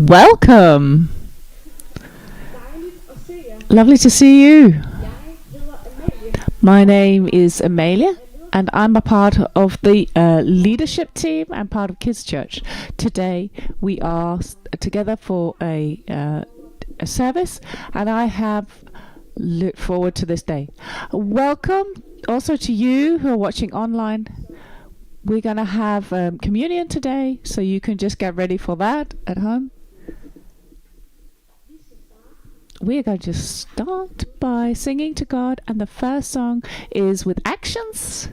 Welcome. Lovely to see you. My name is Amalie, and I'm a part of the leadership team and part of Kids Church. Today we are together for a service, and I have looked forward to this day. Welcome also to you who are watching online. We're going to have communion today, so you can just get ready for that at home. We're going to start by singing to God, and the first song is with actions.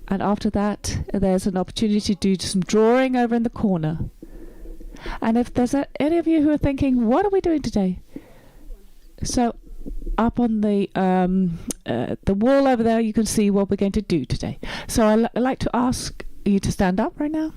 And after that, there's an opportunity to do some drawing over in the corner. And if there's any of you who are thinking, what are we doing today? So up on the wall over there, you can see what we're going to do today. So I'd like to ask you to stand up right now.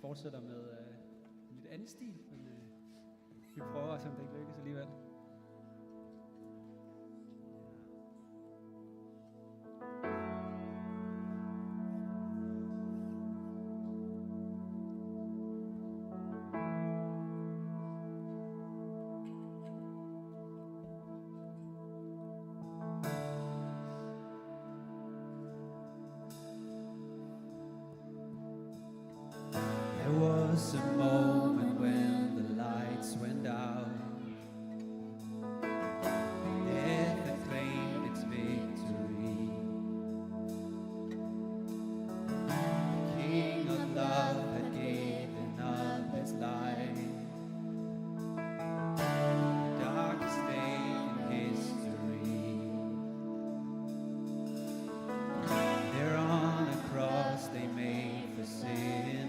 Fortsætter med en lidt anden stil, men vi prøver at se, om det ikke lykkes alligevel. was a moment when the lights went out. Death had claimed its victory. The King of love had given up his life. Darkest day in history. There on a cross they made for sinners.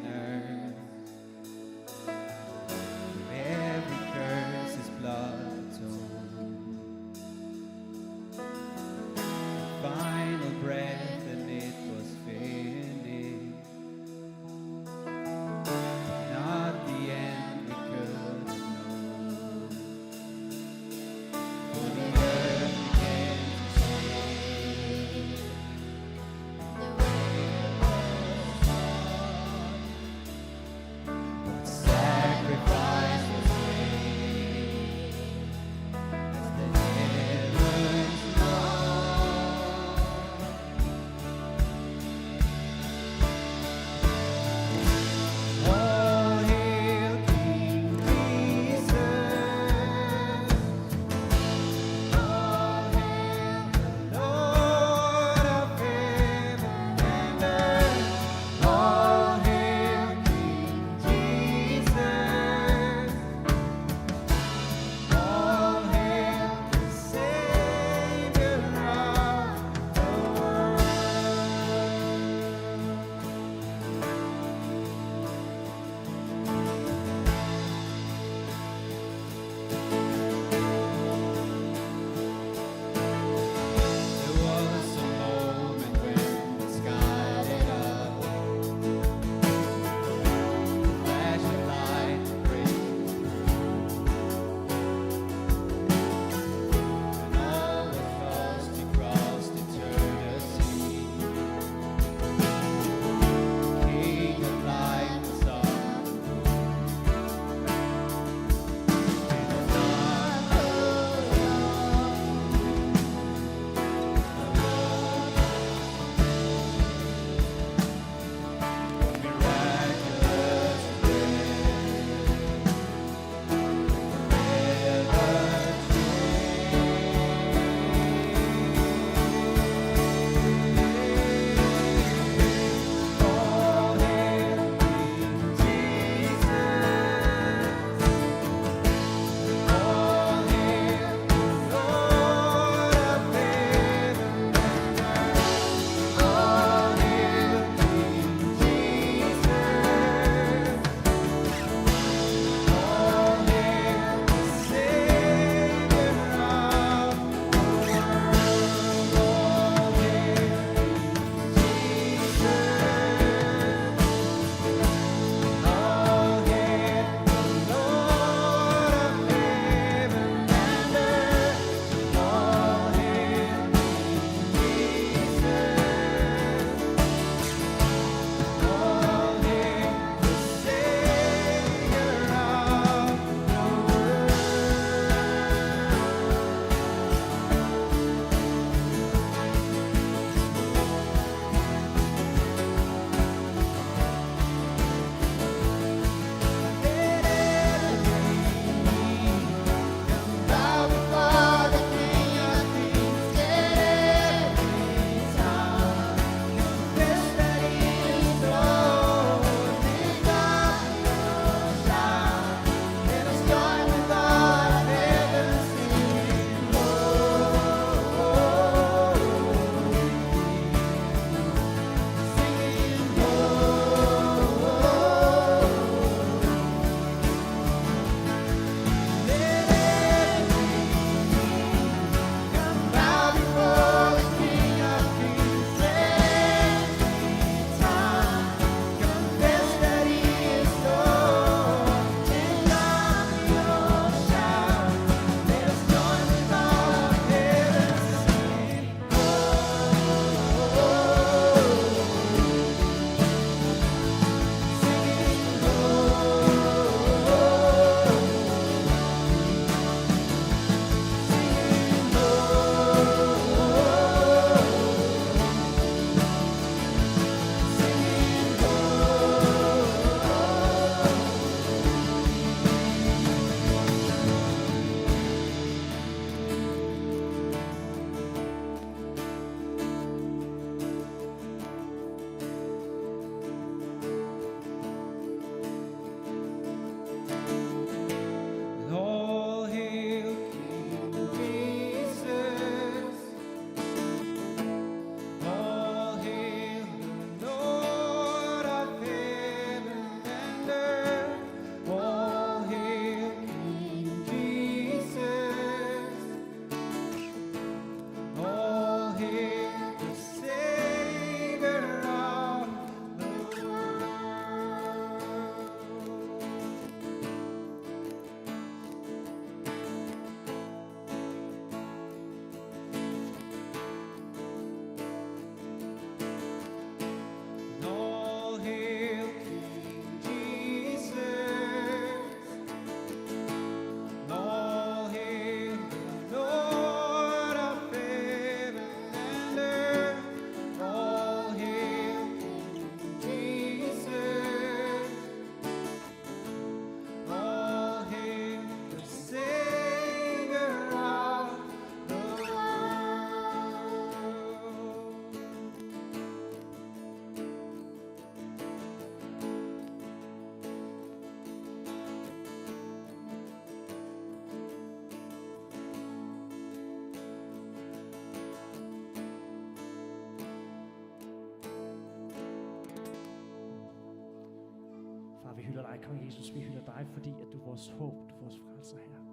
hylder dig, Kong Jesus. Vi hylder dig, fordi at du er vores håb, du er vores frelser, Herre.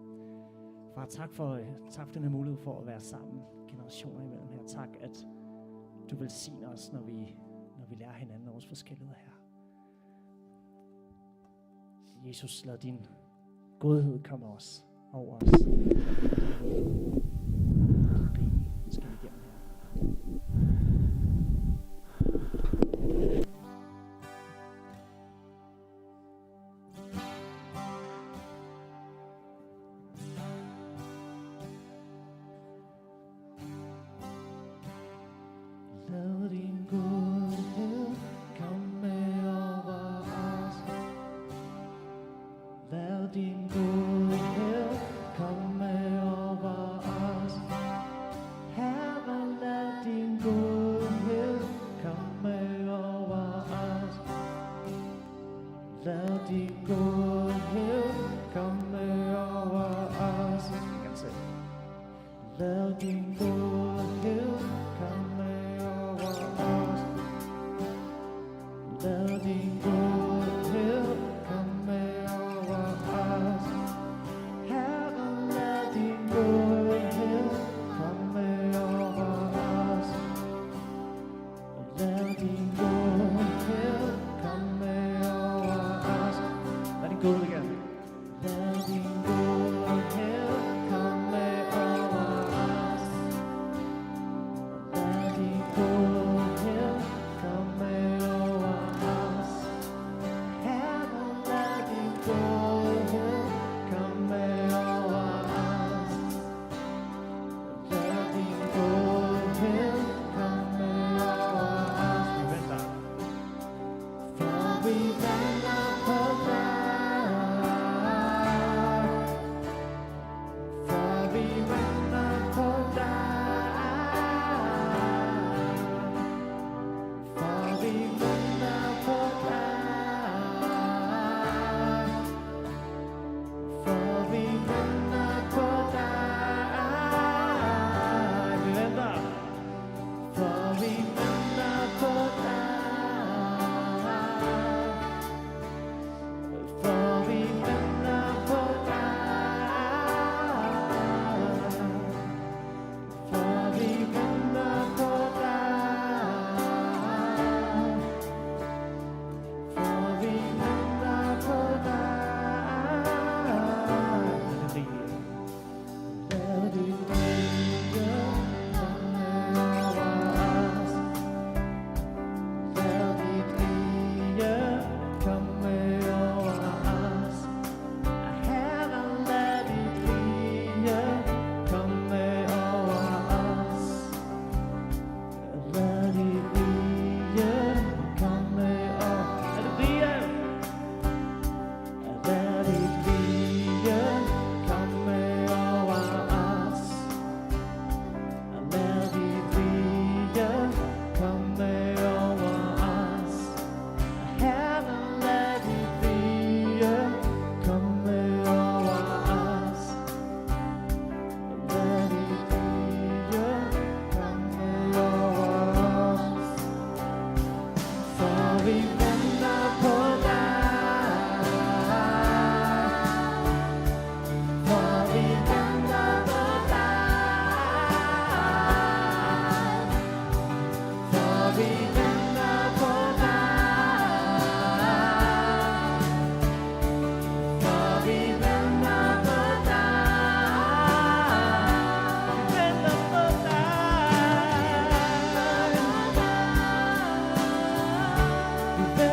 Far, tak for den her mulighed for at være sammen generationer imellem her. Tak, at du velsigner os, når vi lærer hinanden vores forskelligheder, Herre. Jesus, lad din godhed komme os over os. Skal vi igennem her. Lad din godhed komme over os. Lad din godhed komme over os. Herre, lad din godhed komme over os. Lad din godhed komme over os. Lad din godhed komme over os. Lad din godhed komme over os. Herre, lad din godhed komme over os. Lad din godhed komme over os. Lad din godhed igen. Lad din godhed komme over os. Lad din godhed komme over os. Herre, lad din godhed komme over os. Lad din godhed komme over os. Vi venter. For vi venter på dig. For vi venter på dig. For vi venter på dig. For vi venter på dig. Vi venter. For vi venter på dig. For vi venter på dig. For vi venter på dig. For vi venter på dig. Lad dit rige komme over os. Lad dit rige komme over os. Herre, lad dit rige komme over os. Lad dit rige komme over Lad dit rige komme over os. Lad dit rige komme over os. Herre, lad dit rige komme over os. Lad dit rige komme over os. For vi venter på dig. For vi venter på dig. For vi venter på dig. For vi venter på dig. Vi venter på dig. Vi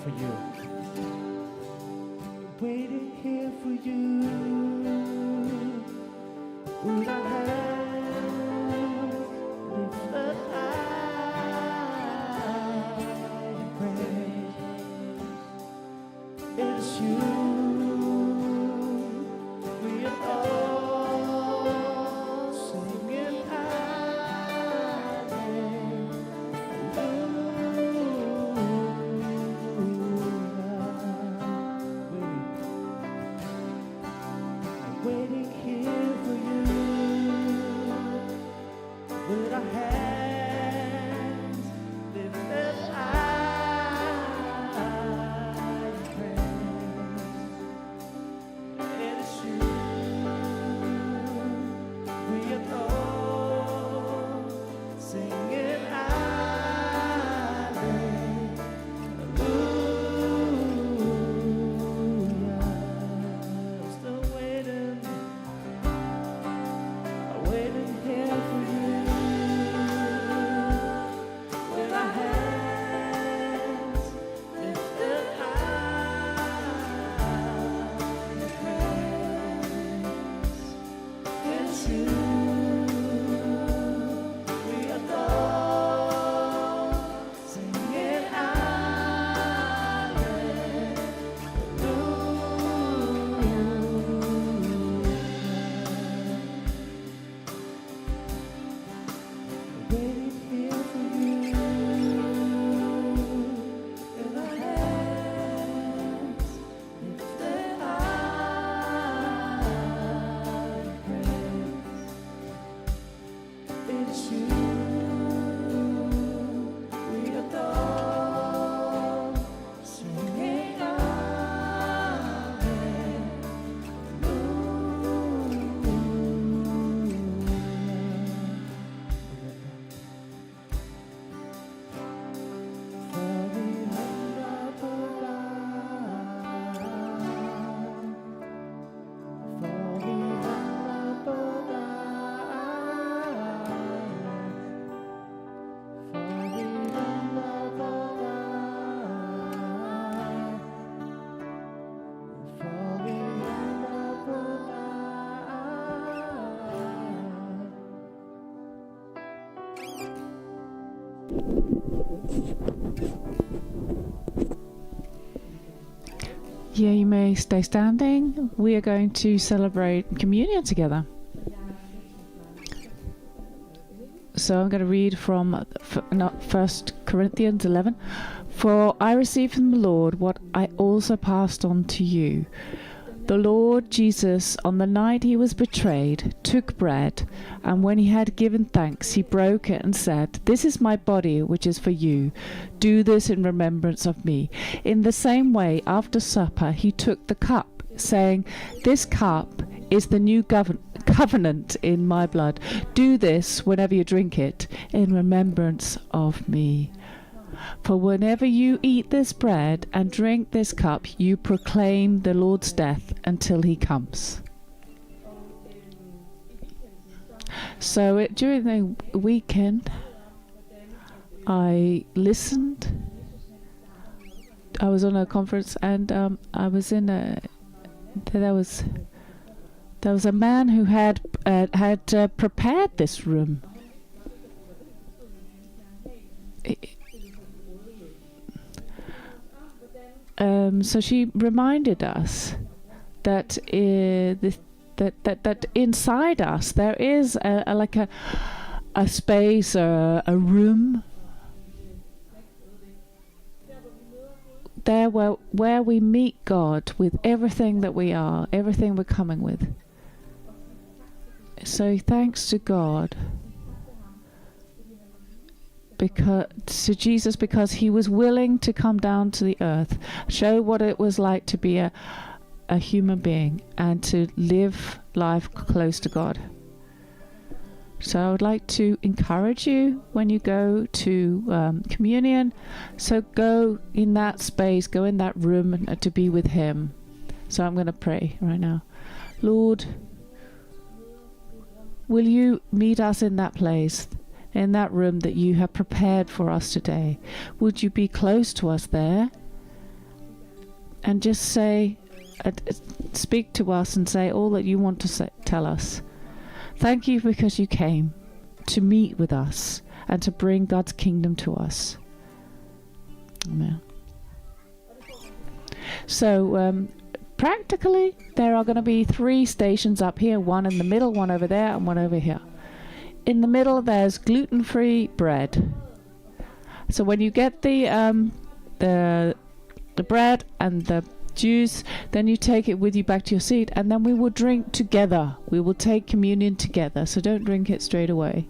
for you. Waiting here for you. With our hands lifted high in praise, it's you we adore, singing hallelujah. Waiting here for you. With our hands lifted high in praise, it's you we adore, singing hallelujah. Still waiting here for you. With our hands lifted high in praise, it's you we adore, singing hallelujah. Waiting here for you. With our hands lifted high in praise, it's you we adore, singing Yeah, you may stay standing. We are going to celebrate communion together. So I'm going to read from 1 Corinthians 11. For I received from the Lord what I also passed on to you. The Lord Jesus, on the night he was betrayed, took bread, and when he had given thanks, he broke it and said, "This is my body, which is for you. Do this in remembrance of me." In the same way, after supper, he took the cup, saying, "This cup is the new covenant in my blood. Do this whenever you drink it, in remembrance of me. For whenever you eat this bread and drink this cup, you proclaim the Lord's death until he comes." So during the weekend, I listened. I was on a conference, and I was in a. There was a man who had prepared this room. So she reminded us that that inside us there is a space, a room there where we meet God with everything that we are, everything we're coming with. So thanks to God, to Jesus, because he was willing to come down to the earth, show what it was like to be a human being and to live life close to God. So I would like to encourage you when you go to communion. So go in that space, go in that room to be with him. So I'm going to pray right now. Lord, will you meet us in that place, in that room that you have prepared for us today? Would you be close to us there? and just say, speak to us and say all that you want to tell us. Thank you because you came to meet with us and to bring God's kingdom to us. Amen. So practically there are going to be 3 stations up here, one in the middle, one over there, and one over here. In the middle there's gluten-free bread. So when you get the bread and the juice, then you take it with you back to your seat, and then we will drink together. We will take communion together, so don't drink it straight away.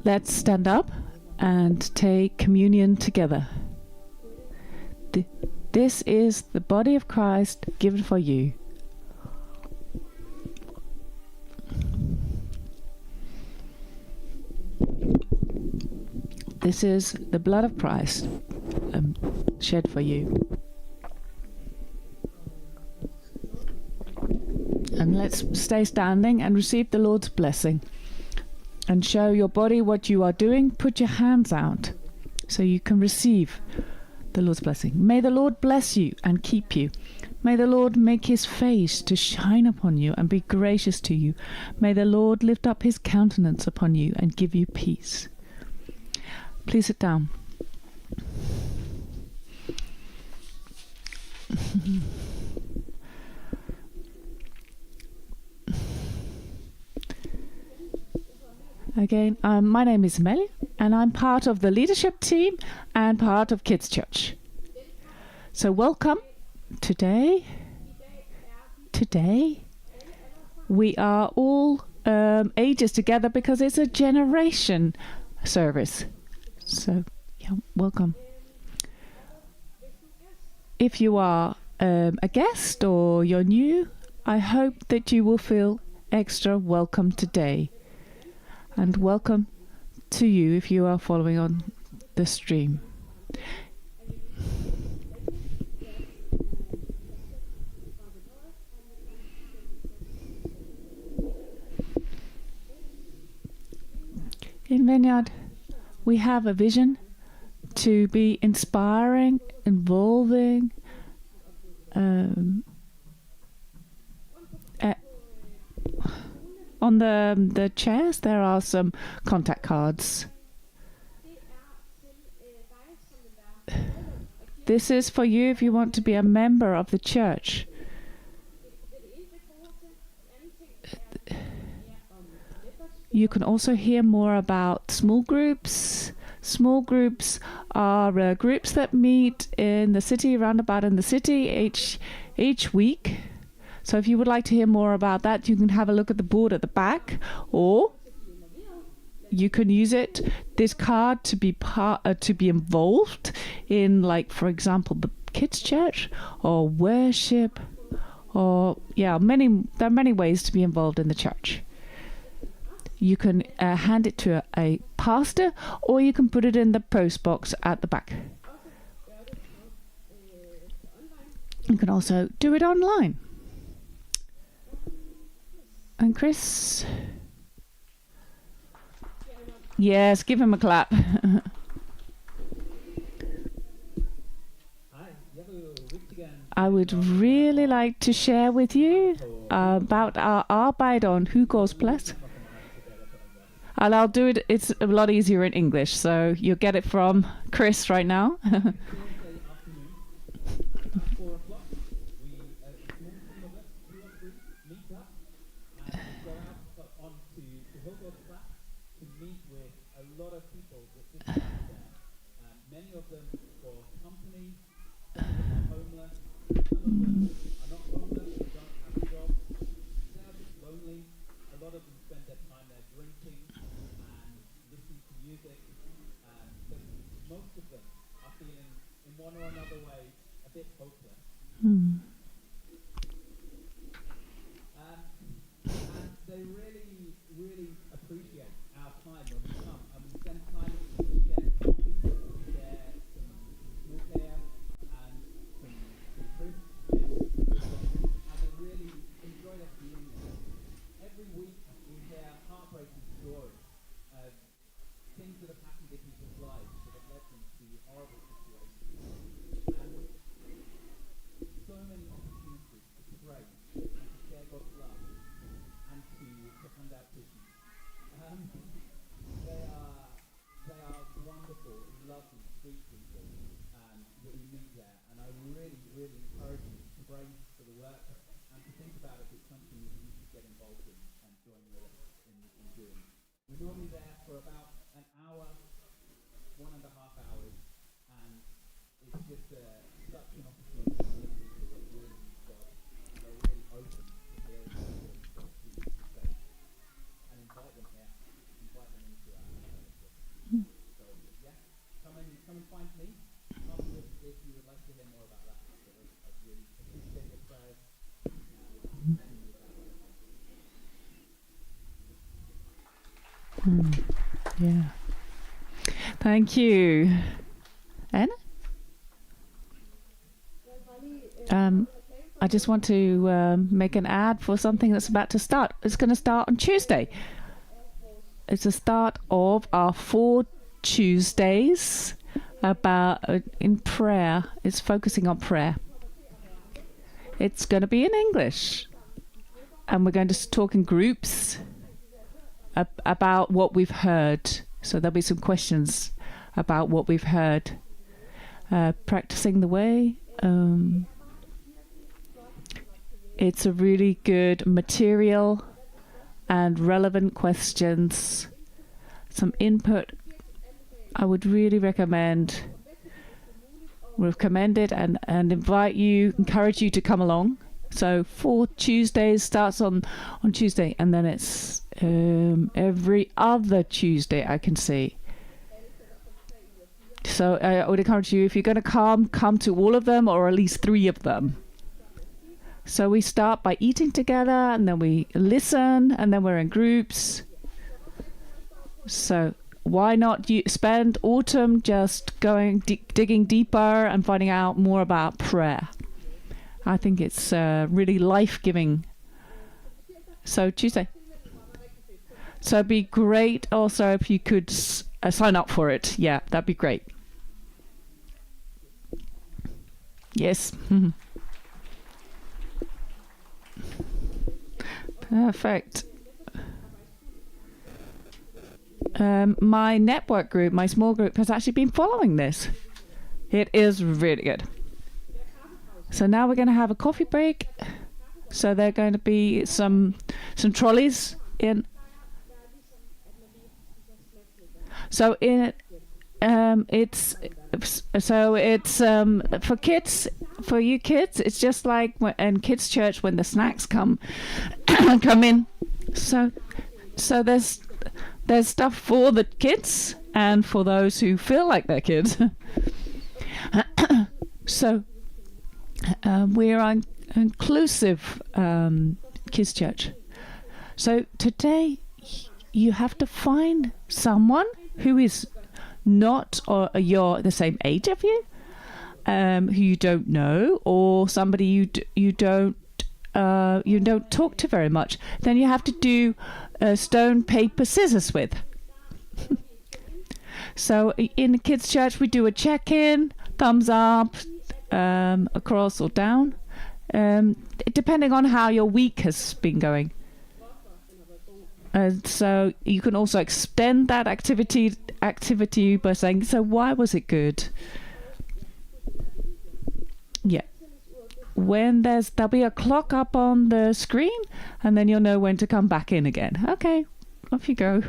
Let's stand up and take communion together. This is the body of Christ given for you. This is the blood of Christ shed for you. And let's stay standing and receive the Lord's blessing. And show your body what you are doing. Put your hands out so you can receive the Lord's blessing. May the Lord bless you and keep you. May the Lord make his face to shine upon you and be gracious to you. May the Lord lift up his countenance upon you and give you peace. Please sit down. Again, my name is Nyvej, and I'm part of the leadership team and part of Kids Church. So welcome. Today we are all ages together because it's a generation service. So, yeah, welcome. If you are a guest or you're new, I hope that you will feel extra welcome today. And welcome to you if you are following on the stream. In Vineyard, we have a vision to be inspiring, involving, on the chairs there are some contact cards. This is for you if you want to be a member of the church. You can also hear more about small groups. Small groups are groups that meet in the city, roundabout in the city each week. So if you would like to hear more about that, you can have a look at the board at the back, or you can use this card to be involved in, like, for example, the kids' church or worship, or there are many ways to be involved in the church. You can hand it to a pastor, or you can put it in the post box at the back. You can also do it online. And Chris? Yes, give him a clap. I would really like to share with you about our Aagaard on Aagaard. And I'll do it, it's a lot easier in English, so you'll get it from Chris right now. And they really, really appreciate our time when we come. And we spend time to share coffee, we share some small care and some fruit. And they really enjoy their communion. Every week we hear heartbreaking stories of things that have happened in people's lives that have led them to horrible situations. And so many opportunities to pray and to share God's love and to hand out tissues. They are wonderful, lovely, sweet people that we meet there, and I really, really encourage you to pray for the work and to think about if it's something that you should get involved in and join with us in doing. We're normally there for about an hour, 1.5 hours, and it's just such an opportunity to meet people that really need God. They're really open to hearing what Jesus to say, and invite them here, invite them into our fellowship. So yeah, come and find me afterwards if you would like to hear more about that. I'd really appreciate your prayers. Yeah. Thank you. Anna? I just want to make an ad for something that's about to start. It's going to start on Tuesday. It's the start of our 4 Tuesdays about in prayer. It's focusing on prayer. It's going to be in English, and we're going to talk in groups about what we've heard. So there'll be some questions about what we've heard. Practicing the way. It's a really good material and relevant questions. Some input. I would really recommend it and encourage you to come along. So 4 Tuesdays starts on Tuesday, and then it's every other Tuesday I can see. So I would encourage you, if you're going to come to all of them, or at least 3 of them. So we start by eating together, and then we listen, and then we're in groups. So why not you spend autumn just going digging deeper and finding out more about prayer? I think it's really life-giving. So Tuesday. So it'd be great also if you could sign up for it. Yeah, that'd be great. Yes. Perfect. My network group, my small group, has actually been following this. It is really good. So now we're going to have a coffee break. So there are going to be some trolleys in. So it's for kids, for you kids. It's just like in kids' church when the snacks come in. So there's stuff for the kids and for those who feel like they're kids. So we're an inclusive kids' church. So today you have to find someone who is not you're the same age of you, who you don't know, or somebody you don't talk to very much. Then you have to do stone, paper, scissors with. So in the kids' church we do a check-in, thumbs up, across or down, depending on how your week has been going. So you can also extend that activity by saying, so why was it good? Yeah. When there'll be a clock up on the screen, and then you'll know when to come back in again. Okay, off you go.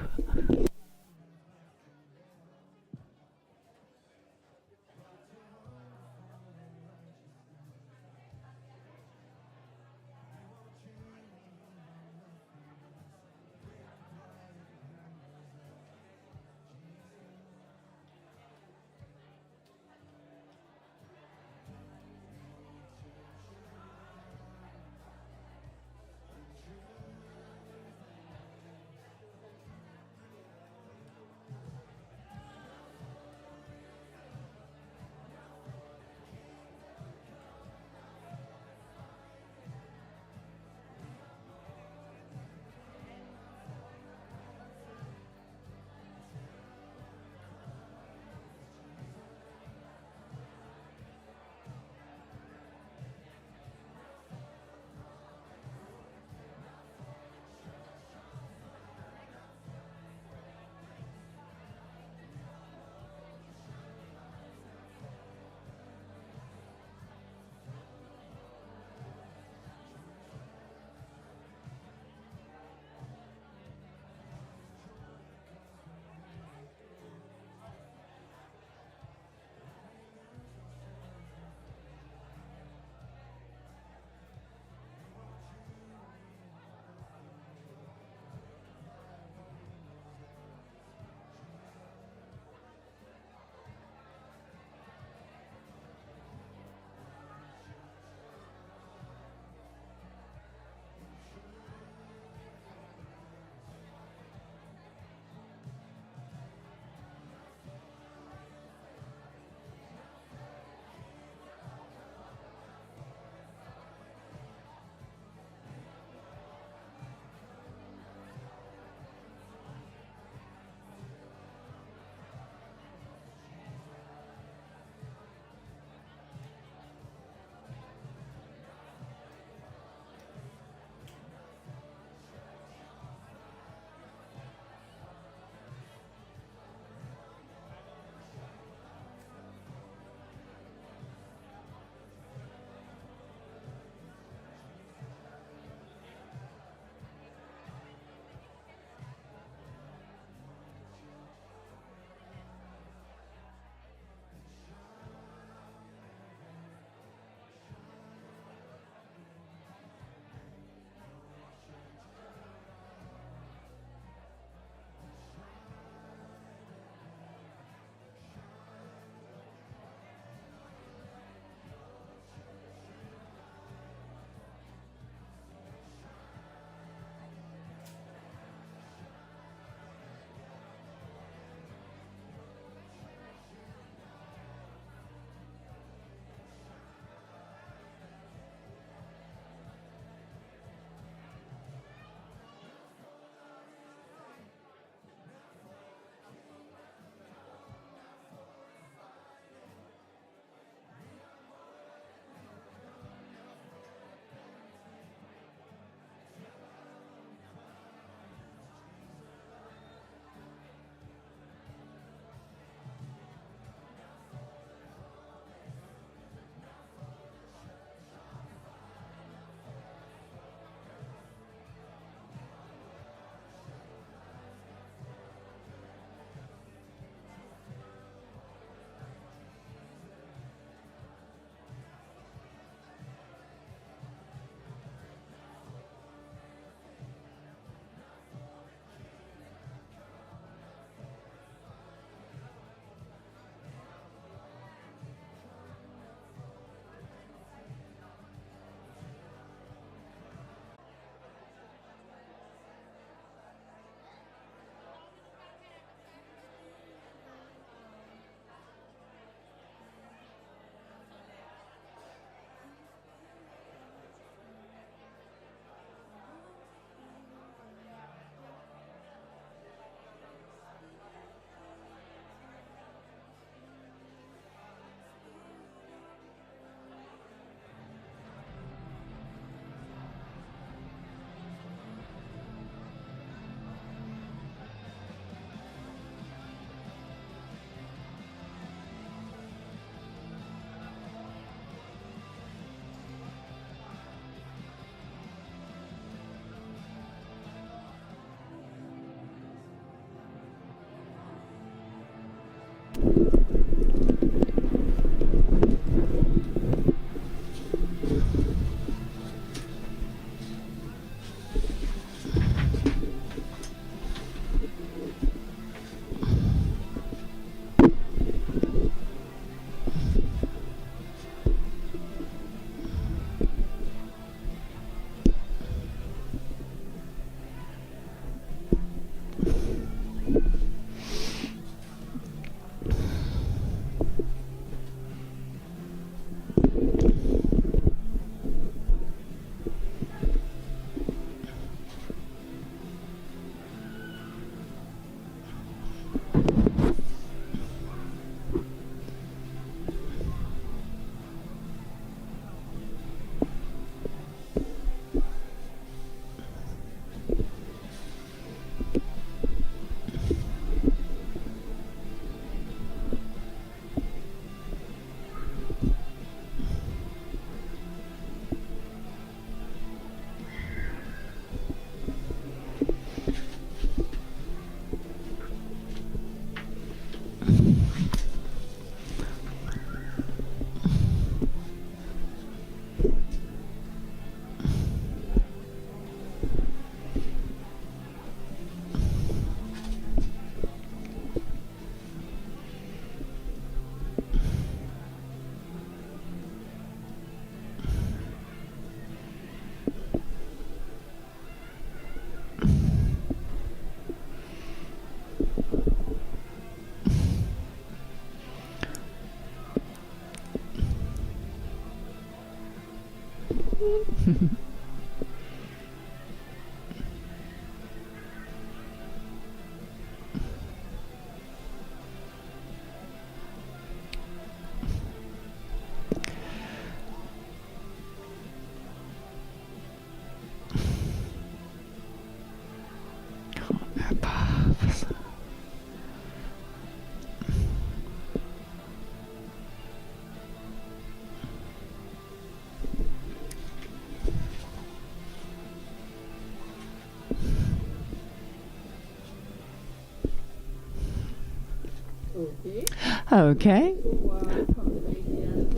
Okay.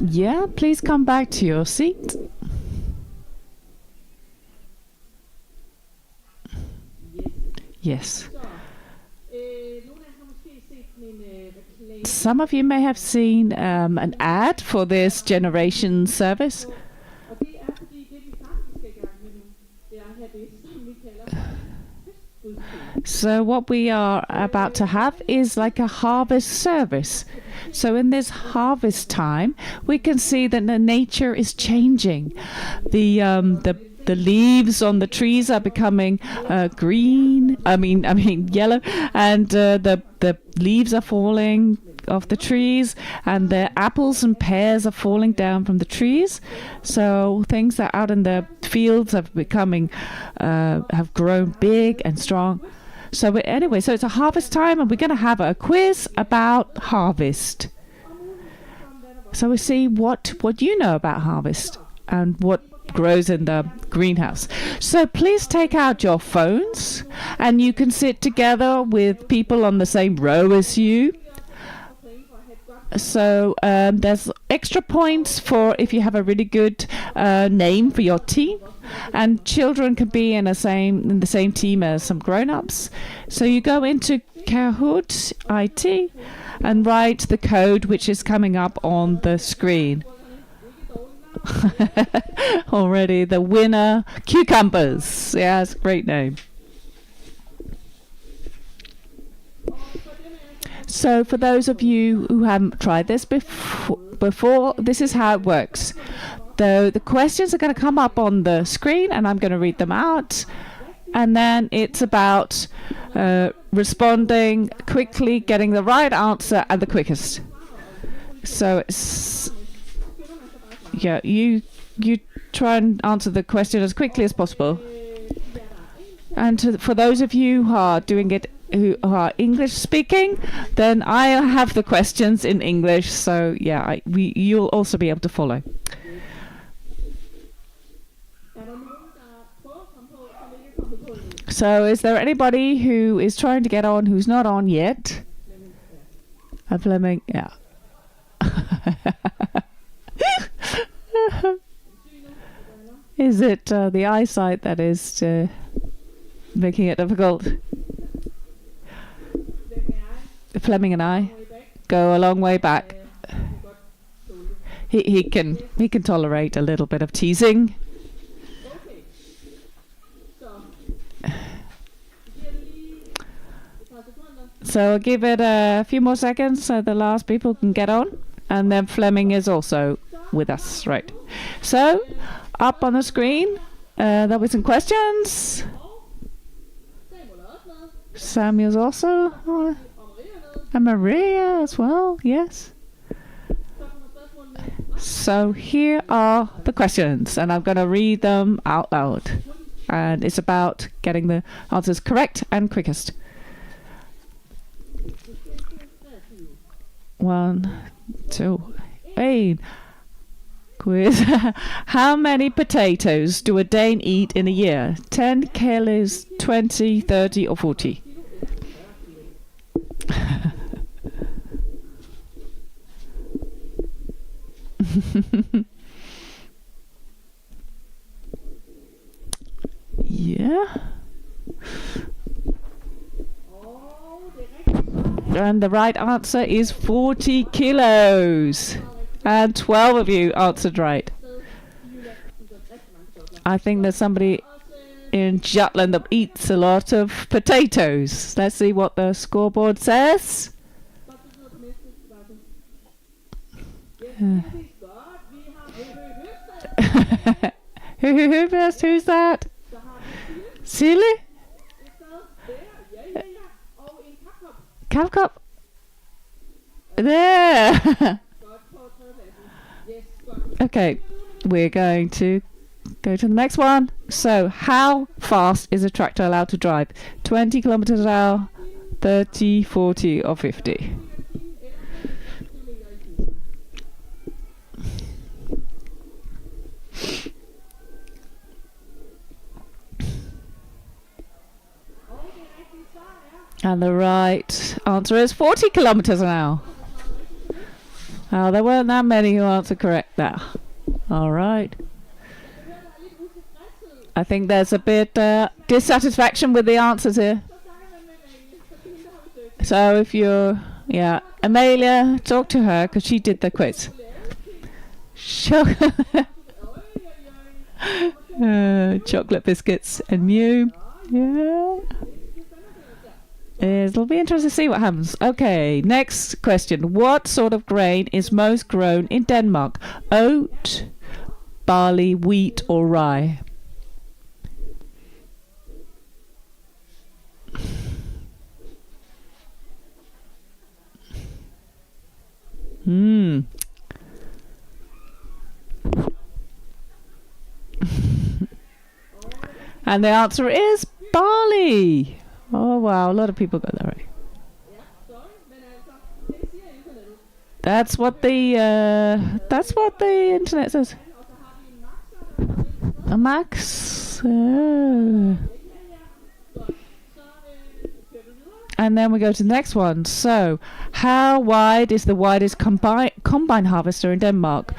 Yeah, please come back to your seat. Yes. Some of you may have seen an ad for this generation service. So what we are about to have is like a harvest service. So in this harvest time, we can see that the nature is changing. The leaves on the trees are becoming green. I mean yellow, and the leaves are falling off the trees, and the apples and pears are falling down from the trees. So things that are out in the fields have grown big and strong. So anyway, so it's a harvest time, and we're going to have a quiz about harvest. So we see what you know about harvest and what grows in the greenhouse. So please take out your phones, and you can sit together with people on the same row as you. So there's extra points for if you have a really good name for your team, and children can be in the same team as some grown-ups. So you go into Kahoot IT and write the code which is coming up on the screen. Already the winner, cucumbers. Yeah, it's a great name. So for those of you who haven't tried this before, this is how it works. The questions are going to come up on the screen, and I'm going to read them out. And then it's about responding quickly, getting the right answer and the quickest. So it's, yeah, you try and answer the question as quickly as possible. And for those of you who are doing it, who are English speaking, then I'll have the questions in English. So yeah, you'll also be able to follow. So is there anybody who is trying to get on who's not on yet? And Fleming, yeah. Is it the eyesight that is making it difficult? Fleming and I go a long way back. He can tolerate a little bit of teasing. So I'll give it a few more seconds so the last people can get on. And then Fleming is also with us, right? So, up on the screen, there'll be some questions. Samuel's also. And Maria as well, yes. So here are the questions, and I'm going to read them out loud. And it's about getting the answers correct and quickest. 1, 2, 8. Quiz. How many potatoes do a Dane eat in a year? 10 kilos, 20, 30 or 40? Yeah. And the right answer is 40 kilos. And 12 of you answered right. I think there's somebody in Jutland that eats a lot of potatoes. Let's see what the scoreboard says. Who's that? Silly? Cup. There. Okay, we're going to go to the next one. So, how fast is a tractor allowed to drive? 20 kilometers an hour, 30, 40 or 50? And the right answer is 40 kilometers an hour. Oh, there weren't that many who answered correct there. All right. I think there's a bit dissatisfaction with the answers here. So if you're, Amalia, talk to her because she did the quiz. Chocolate biscuits and Mew. Yeah. It'll be interesting to see what happens. Okay, next question. What sort of grain is most grown in Denmark? Oat, barley, wheat or rye? And the answer is barley. Oh wow, a lot of people got that right. That's what the internet says. A max. And then we go to the next one. So, how wide is the widest combine harvester in Denmark?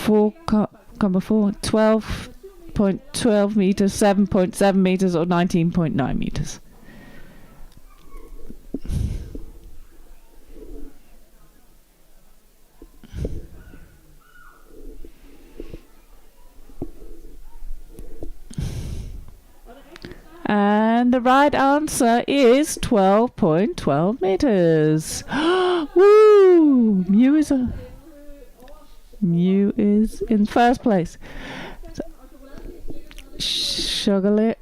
12.12 meters, 7.7 meters, or 19.9 meters? And the right answer is 12.12 meters. Woo! Mew is in first place. Chocolate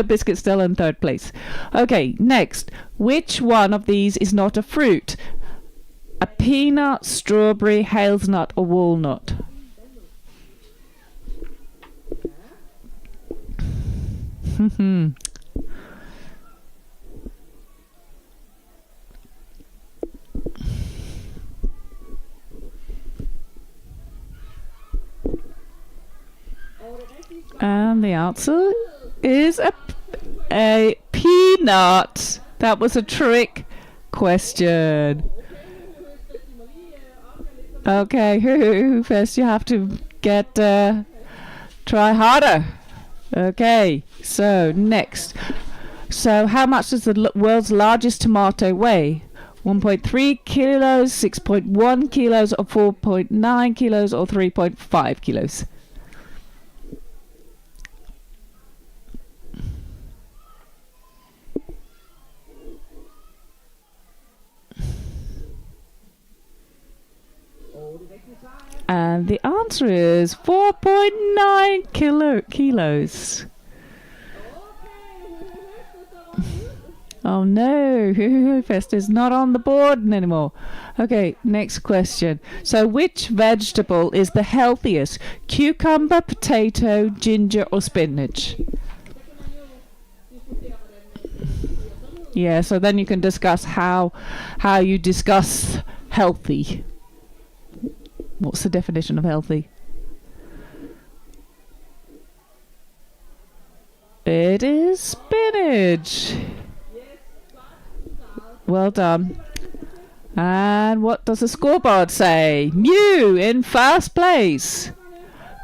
biscuit still in third place. Okay, next. Which one of these is not a fruit? A peanut, strawberry, hazelnut or walnut? And the answer is a peanut. That was a trick question. Okay, first you have to get try harder. Okay, so next. So how much does the world's largest tomato weigh? 1.3 kilos, 6.1 kilos, or 4.9 kilos, or 3.5 kilos? And the answer is 4.9 kilos. Oh no, Fest is not on the board anymore. Okay, next question. So which vegetable is the healthiest? Cucumber, potato, ginger, or spinach? Yeah, so then you can discuss how you discuss healthy. What's the definition of healthy? It is spinach. Well done. And what does the scoreboard say? Mew in first place.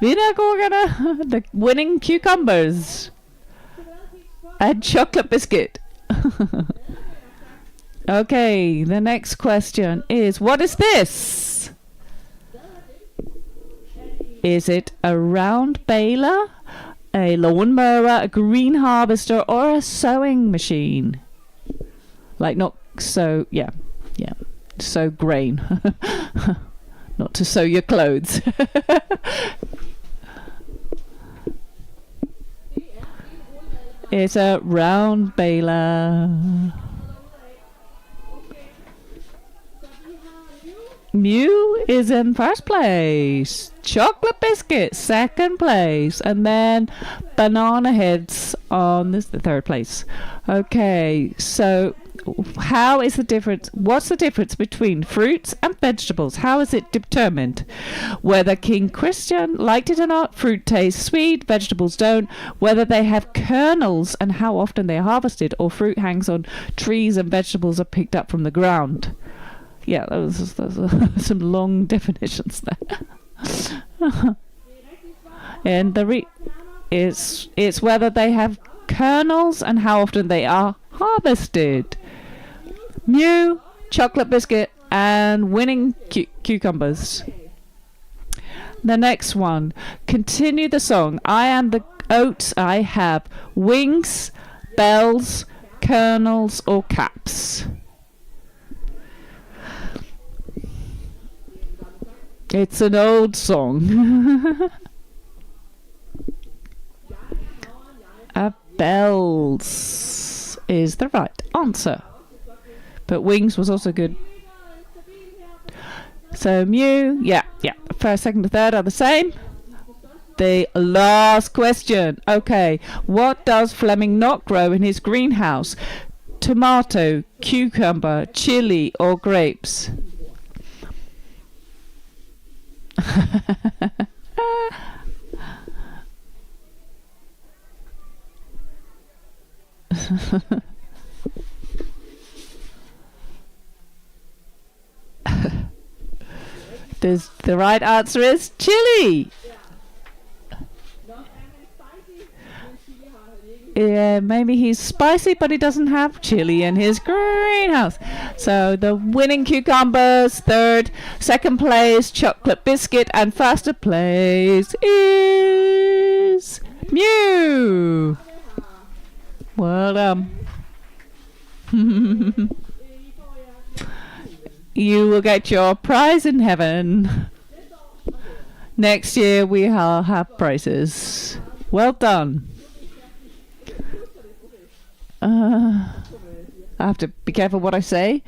The winning cucumbers. And chocolate biscuit. Okay, the next question is, what is this? Is it a round baler, a lawnmower, a green harvester, or a sewing machine? Like not so, yeah. Sow grain. Not to sew your clothes. It's a round baler. Mew is in first place. Chocolate biscuit second place, and then banana heads on the third place. Okay, so how is the difference? What's the difference between fruits and vegetables? How is it determined? Whether King Christian liked it or not, fruit tastes sweet, vegetables don't. Whether they have kernels and how often they are harvested, or fruit hangs on trees and vegetables are picked up from the ground. Yeah, those some long definitions there. And it's whether they have kernels and how often they are harvested. Mew, chocolate biscuit, and winning cucumbers. The next one. Continue the song. I am the oats I have. Wings, bells, kernels, or caps. It's an old song. Bells is the right answer. But wings was also good. So Mew, yeah. First, second, and third are the same. The last question. Okay, what does Fleming not grow in his greenhouse? Tomato, cucumber, chili, or grapes? The right answer is chili. Yeah, maybe he's spicy, but he doesn't have chili in his greenhouse. So the winning cucumbers, third, second place, chocolate biscuit, and first place is Mew. Well done. You will get your prize in heaven. Next year we will have prizes. Well done. I have to be careful what I say.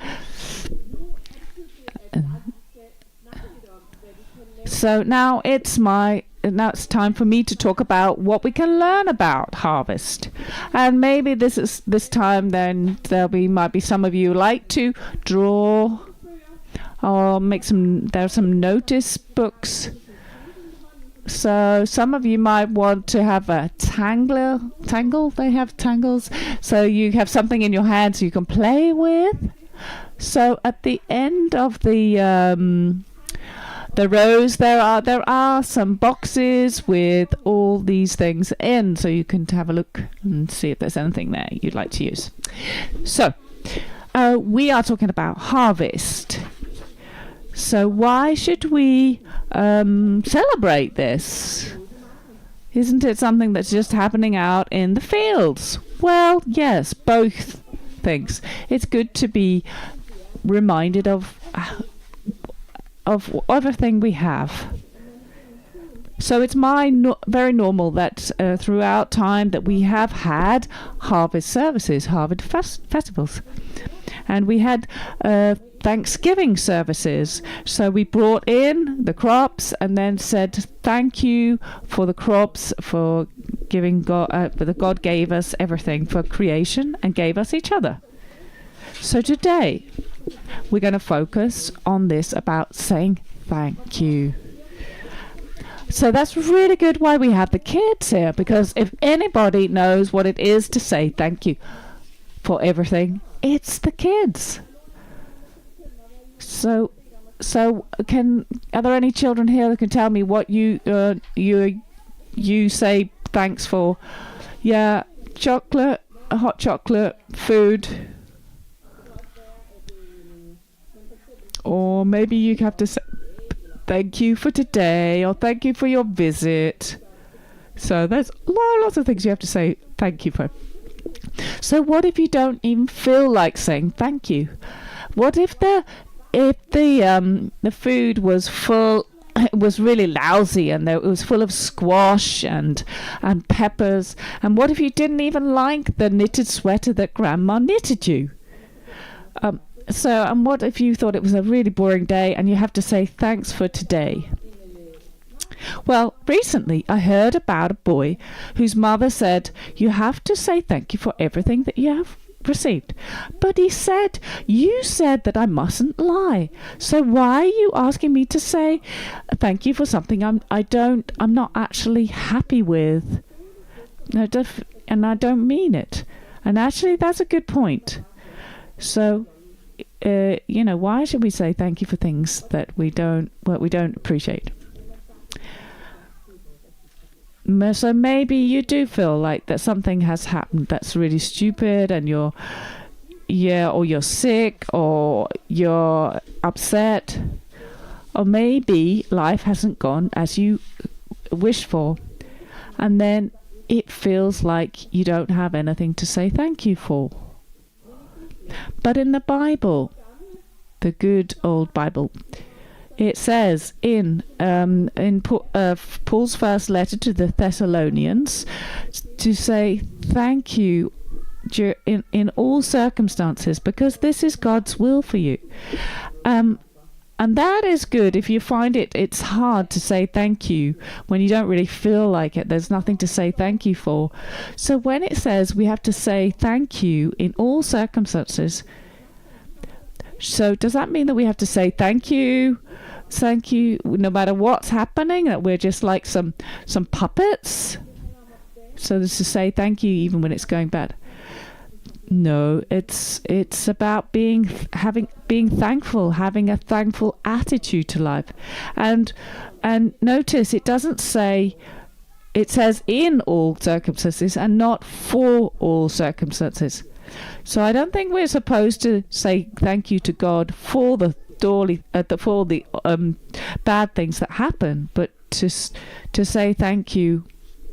So now it's time for me to talk about what we can learn about harvest. And maybe this time then might be some of you like to draw or there are some notice books. So some of you might want to have a tangle. They have tangles. So you have something in your hand so you can play with. So at the end of the the rows, there are some boxes with all these things in, so you can have a look and see if there's anything there you'd like to use. So, we are talking about harvest. So why should we celebrate this? Isn't it something that's just happening out in the fields? Well, yes, both things. It's good to be reminded of everything we have. So it's very normal that throughout time that we have had harvest services, harvest festivals. And we had Thanksgiving services. So we brought in the crops and then said thank you for the crops, for giving God, that God gave us everything for creation and gave us each other. So today we're going to focus on this about saying thank you. So that's really good why we have the kids here, because if anybody knows what it is to say thank you for everything, it's the kids. So are there any children here that can tell me what you say thanks for? Yeah, chocolate, hot chocolate, food. Or maybe you have to say thank you for today, or thank you for your visit. So there's lots of things you have to say thank you for. So what if you don't even feel like saying thank you? What if the food was full, it was really lousy, and it was full of squash and peppers? And what if you didn't even like the knitted sweater that Grandma knitted you? And what if you thought it was a really boring day and you have to say thanks for today? Well, recently I heard about a boy whose mother said you have to say thank you for everything that you have received. But he said, you said that I mustn't lie. So why are you asking me to say thank you for something I'm not actually happy with? And I don't mean it. And actually that's a good point. So why should we say thank you for things that we don't appreciate? So maybe you do feel like that something has happened that's really stupid, and or you're sick, or you're upset, or maybe life hasn't gone as you wished for, and then it feels like you don't have anything to say thank you for. But in the Bible, the good old Bible, it says in Paul's first letter to the Thessalonians to say thank you in all circumstances, because this is God's will for you. And that is good if you find it's hard to say thank you when you don't really feel like it. There's nothing to say thank you for. So when it says we have to say thank you in all circumstances, so does that mean that we have to say thank you no matter what's happening, that we're just like some puppets? So this to say thank you even when it's going bad? No, it's about being thankful, having a thankful attitude to life. And notice it doesn't say, it says in all circumstances and not for all circumstances. So I don't think we're supposed to say thank you to God for the bad things that happen, but to say thank you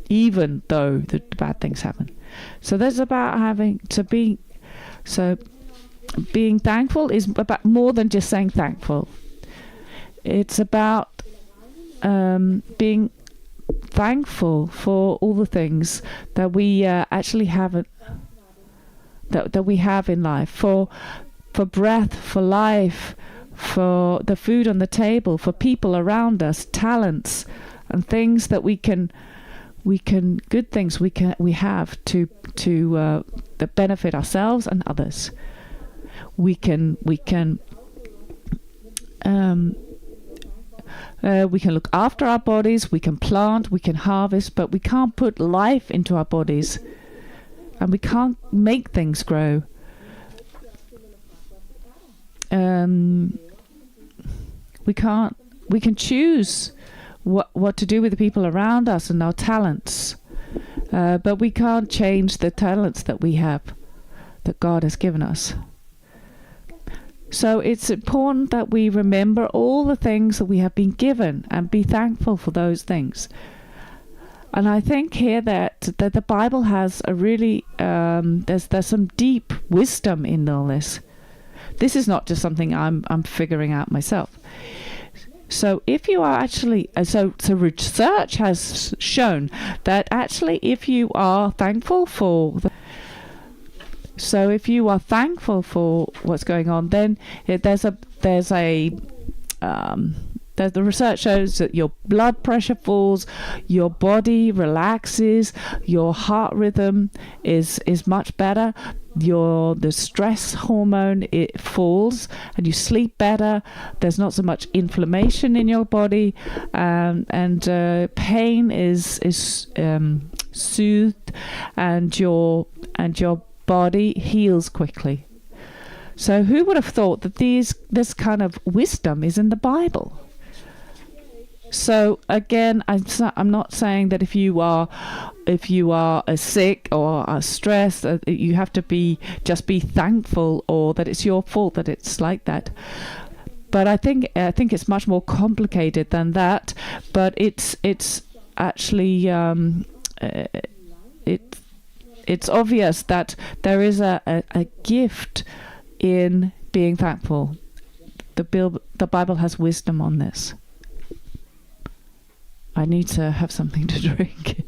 even though the bad things happen. So that's about being thankful is about more than just saying thankful. It's about being thankful for all the things that we actually have, that we have in life, for breath, for life, for the food on the table, for people around us, talents and things that we have to that benefit ourselves and others. We can look after our bodies, we can plant, we can harvest, but we can't put life into our bodies, and we can't make things grow. We can't we can choose what to do with the people around us and our talents, but we can't change the talents that we have, that God has given us. So it's important that we remember all the things that we have been given and be thankful for those things. And I think here that the Bible has a really there's some deep wisdom in all this. This is not just something I'm figuring out myself. So if you are actually so research has shown that actually if you are thankful for if you are thankful for what's going on, then the research shows that your blood pressure falls, your body relaxes, your heart rhythm is much better, the stress hormone it falls, and you sleep better. There's not so much inflammation in your body, and pain is soothed, and your body heals quickly. So who would have thought that this kind of wisdom is in the Bible? So again, I'm not saying that if you are sick or are stressed, you have to just be thankful, or that it's your fault that it's like that. But I think it's much more complicated than that. But it's actually it's obvious that there is a gift in being thankful. The Bible has wisdom on this. I need to have something to drink.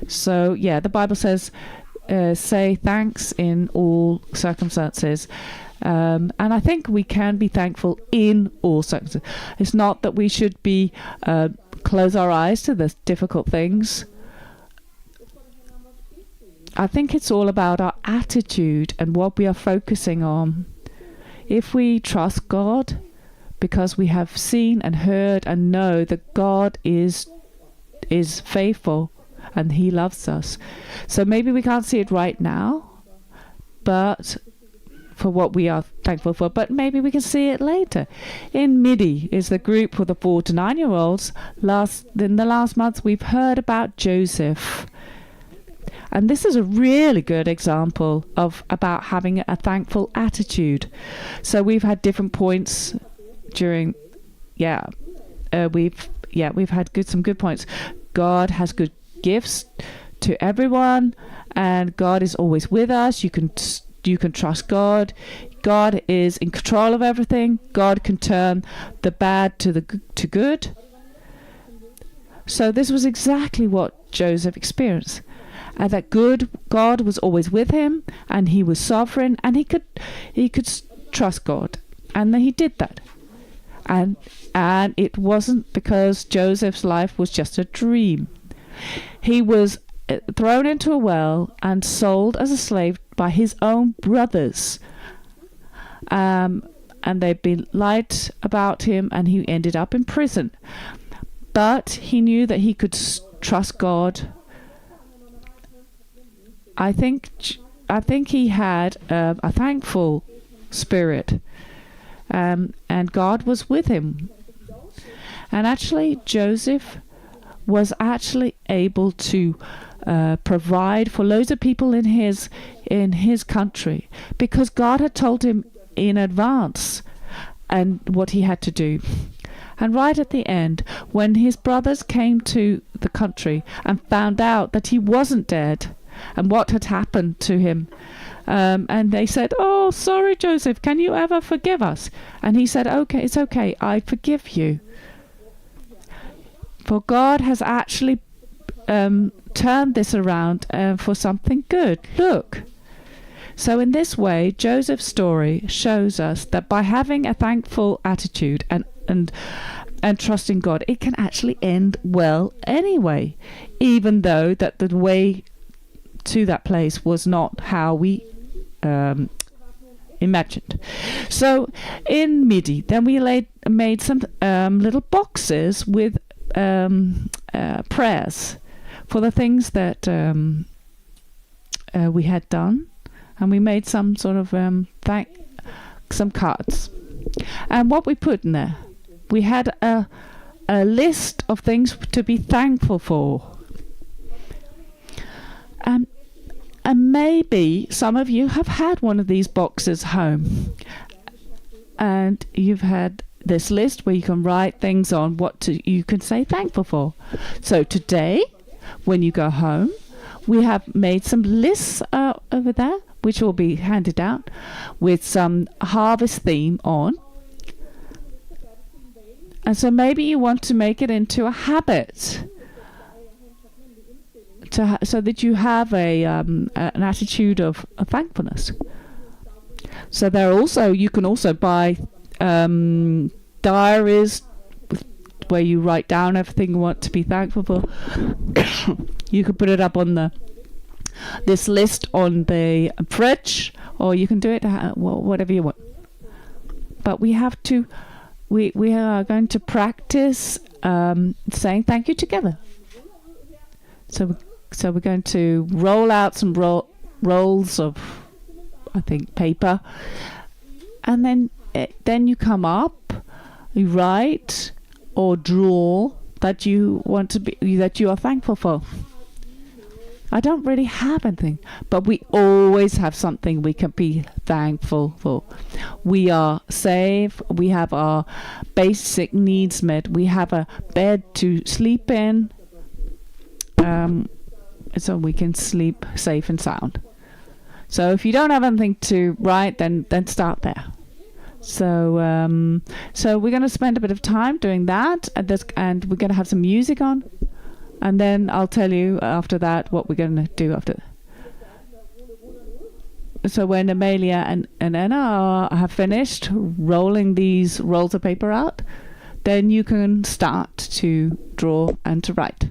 So yeah, the Bible says, say thanks in all circumstances. And I think we can be thankful in all circumstances. It's not that we should be close our eyes to the difficult things. I think it's all about our attitude and what we are focusing on. If we trust God, because we have seen and heard and know that God is faithful and He loves us. So maybe we can't see it right now, but for what we are thankful for, but maybe we can see it later. In MIDI is the group for the 4 to 9-year-olds. In the last months, we've heard about Joseph. And this is a really good example about having a thankful attitude. So we've had different points during, we've had some good points. God has good gifts to everyone, and God is always with us. You can trust God. God is in control of everything. God can turn the bad to good. So this was exactly what Joseph experienced. And that God was always with him, and he was sovereign, and he could trust God, and he did that. And it wasn't because Joseph's life was just a dream. He was thrown into a well and sold as a slave by his own brothers. And they'd been lied about him, and he ended up in prison. But he knew that he could trust God. I think he had a thankful spirit, and God was with him. And actually, Joseph was actually able to provide for loads of people in his country, because God had told him in advance and what he had to do. And right at the end, when his brothers came to the country and found out that he wasn't dead and what had happened to him, and they said, "Oh, sorry, Joseph, can you ever forgive us?" And he said, "Okay, it's okay, I forgive you." For God has actually turned this around for something good. Look. So in this way, Joseph's story shows us that by having a thankful attitude and trusting God, it can actually end well anyway, even though that the way to that place was not how we imagined. So in MIDI, then we made some little boxes with prayers for the things that we had done, and we made some sort of thank make some cards. And what we put in there, we had a list of things to be thankful for. And maybe some of you have had one of these boxes home. And you've had this list where you can write things on you can say thankful for. So today, when you go home, we have made some lists over there, which will be handed out with some harvest theme on. And so maybe you want to make it into a habit, so that you have an attitude of thankfulness. So you can also buy diaries where you write down everything you want to be thankful for. You could put it up on this list on the fridge, or you can do it whatever you want. But we are going to practice saying thank you together. So we're going to roll out some rolls of, I think, paper, and then you come up, you write or draw that you are thankful for. I don't really have anything, but we always have something we can be thankful for. We are safe. We have our basic needs met. We have a bed to sleep in, so we can sleep safe and sound. So if you don't have anything to write, then start there. So we're going to spend a bit of time doing that, and we're going to have some music on, and then I'll tell you after that what we're going to do after. So when Amelia and Anna have finished rolling these rolls of paper out, then you can start to draw and to write.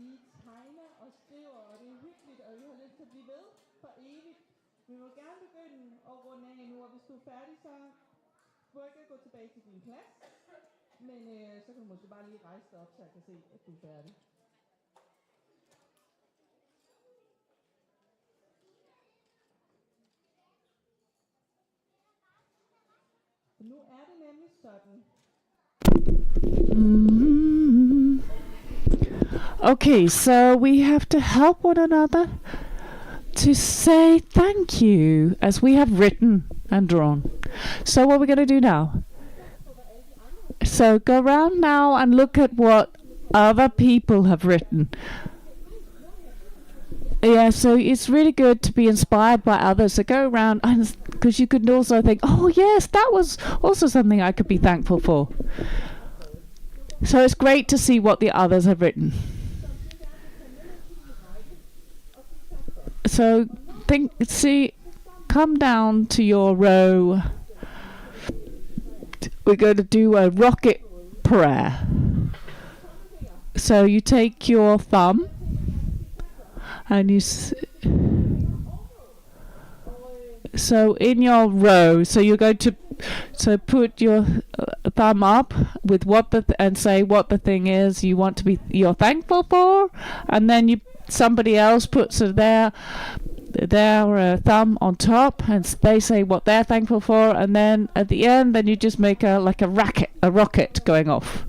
I tegner og skriver, og det er hyggeligt, og vi har lyst til at blive ved for evigt. Vi må gerne begynde at runde af nu, og hvis du er færdig, så må ikke gå tilbage til din plads. Men så kan du måske bare lige rejse dig op, så jeg kan se, at du er færdig. Nu er det nemlig sådan. Okay, so we have to help one another to say thank you as we have written and drawn. So what we're going to do now. So go around now and look at what other people have written. Yeah, so it's really good to be inspired by others. So go around, and because you could also think, oh yes, that was also something I could be thankful for. So it's great to see what the others have written. So come down to your row. We're going to do a rocket prayer. So you take your thumb and you so in your row, so you're going to put your thumb up with what and say what the thing is you want to be you're thankful for, and then somebody else puts their thumb on top and they say what they're thankful for, and then at the end then you just make a rocket going off.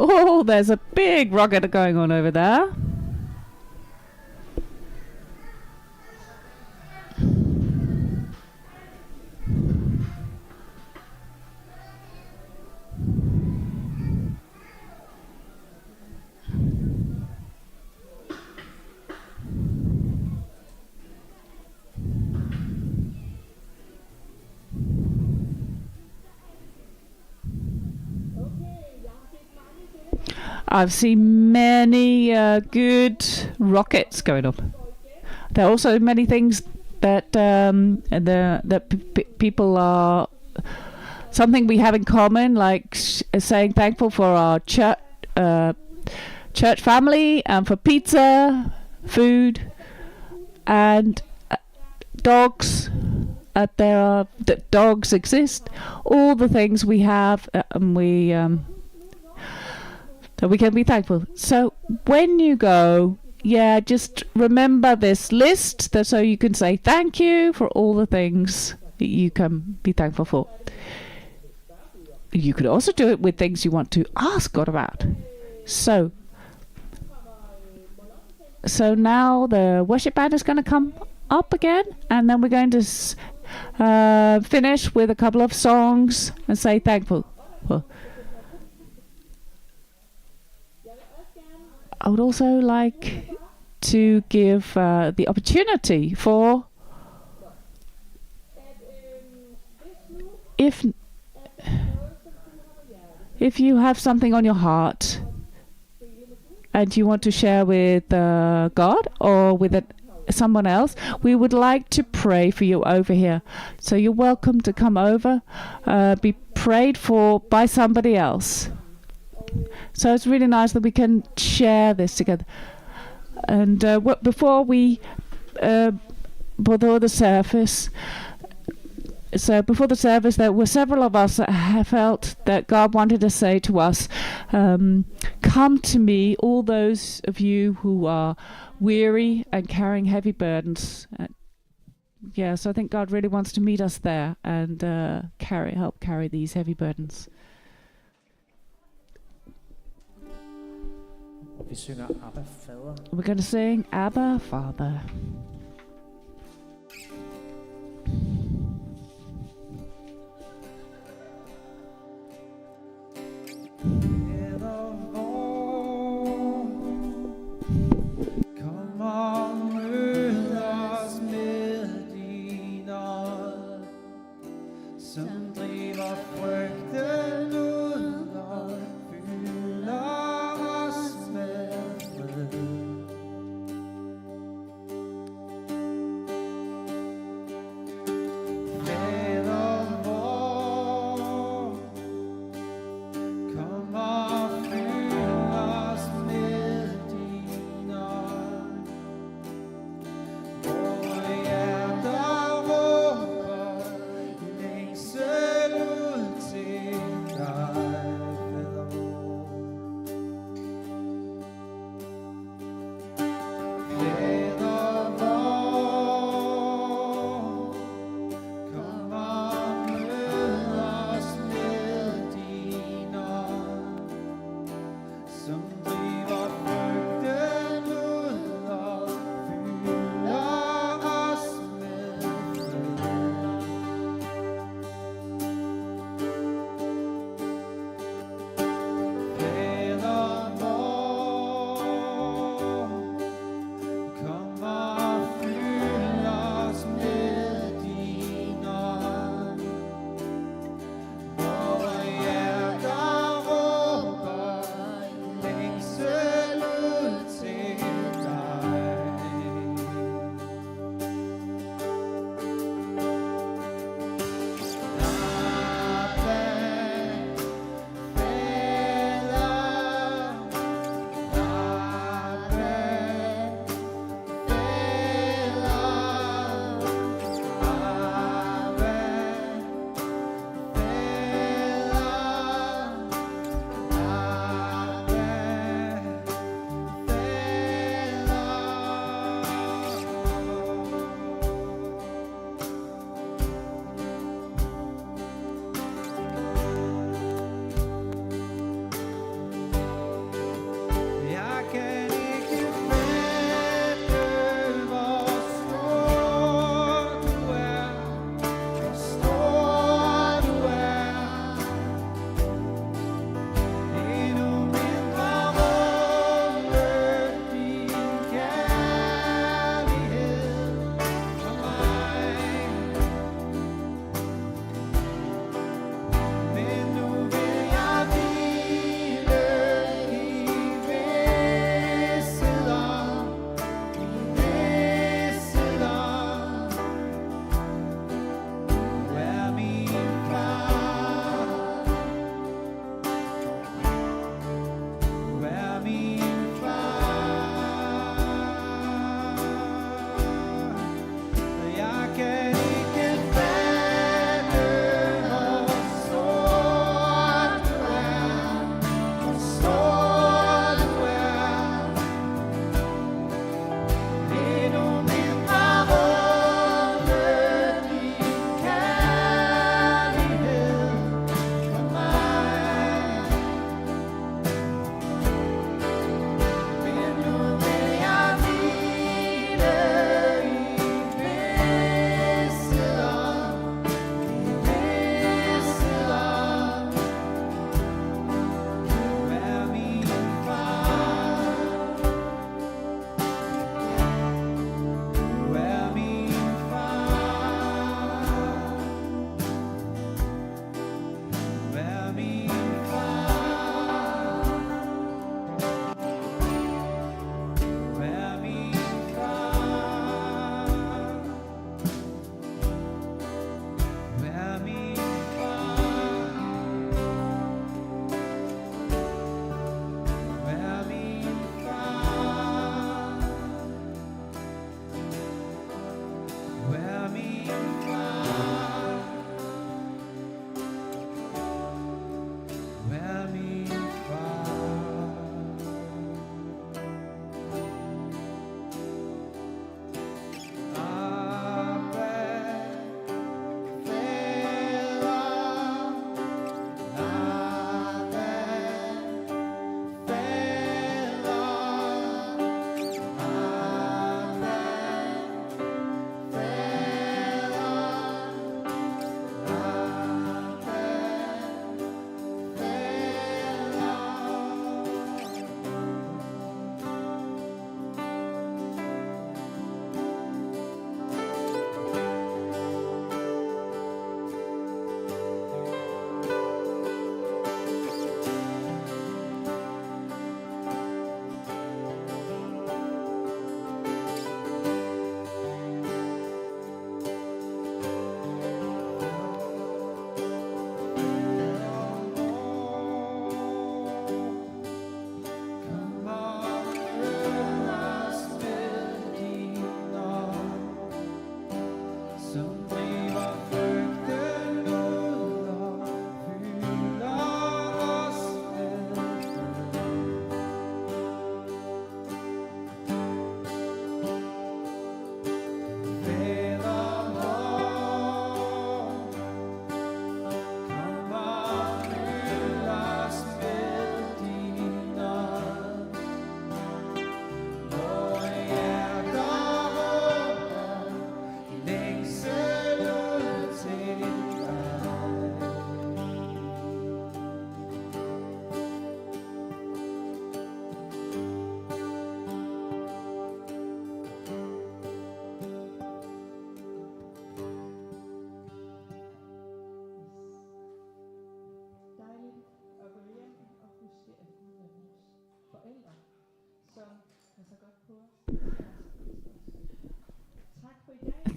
Oh, there's a big rocket going on over there. I've seen many good rockets going up. There are also many things that people are something we have in common, like saying thankful for our church family and for pizza, food, and dogs. Dogs exist. All the things we have, that we can be thankful. So when you go, just remember this list, so you can say thank you for all the things that you can be thankful for. You could also do it with things you want to ask God about. So now the worship band is going to come up again, and then we're going to finish with a couple of songs and say thankful. Well, I would also like to give the opportunity for if you have something on your heart and you want to share with God or with someone else, we would like to pray for you over here. So you're welcome to come over, be prayed for by somebody else. So it's really nice that we can share this together. And before the service, there were several of us that have felt that God wanted to say to us, come to me, all those of you who are weary and carrying heavy burdens. So I think God really wants to meet us there and help carry these heavy burdens. Vi synger Abba Fader. We're going to sing Abba Father. Kom og mød os med din ånd, som driver frygten ud og fylder os med fred. Fader vor, kom og fyld os med din ånd. Vore hjerter råber længsel ud til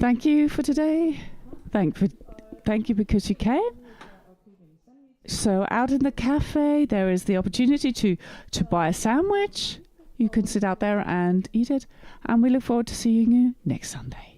Thank you for today. Thank you because you came. So out in the cafe, there is the opportunity to buy a sandwich. You can sit out there and eat it. And we look forward to seeing you next Sunday.